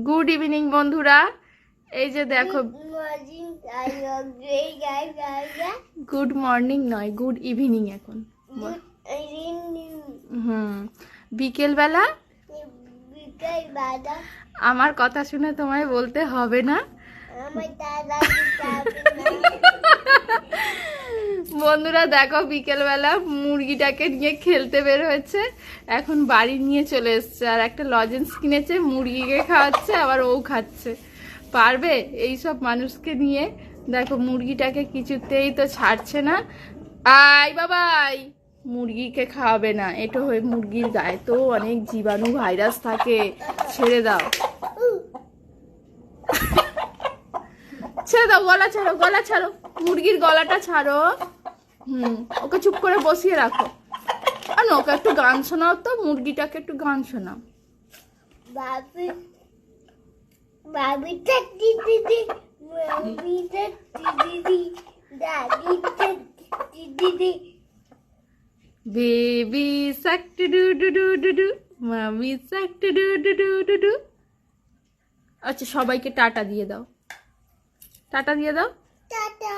Good evening বন্ধুরা, এই যে দেখো, গুড মর্নিং নয়, গুড ইভিনিং এখন। বিকেলবেলা। আমার কথা শুনে তোমায় বলতে হবে না। বন্ধুরা দেখো, বিকেলবেলা মুরগিটাকে নিয়ে খেলতে বের হয়েছে, এখন বাড়ি নিয়ে চলে এসছে, আর একটা লজেন্স কিনেছে, মুরগিকে খাওয়াচ্ছে, আবার ও খাচ্ছে। পারবে এইসব মানুষকে নিয়ে? দেখো মুরগিটাকে কিছুতেই তো ছাড়ছে না। আয় বাবাই, মুরগিকে খাওয়াবে না, এটা হয়ে মুরগির গায়ে তো অনেক জীবাণু ভাইরাস থাকে, ছেড়ে দাও, ছেড়ে দাও, গলা ছাড়ো, গলা ছাড়ো, মুরগির গলাটা ছাড়ো। ওকে চুপ করে বসিয়ে রাখো। আর ওকে একটু গান শোনাও তো, মুরগিটাকে একটু গান শোনাও। Baby shark doo doo doo doo doo doo, mommy shark doo doo doo doo doo doo. আচ্ছা, সবাইকে টাটা দিয়ে দাও, টাটা দিয়ে দাও। টাটা।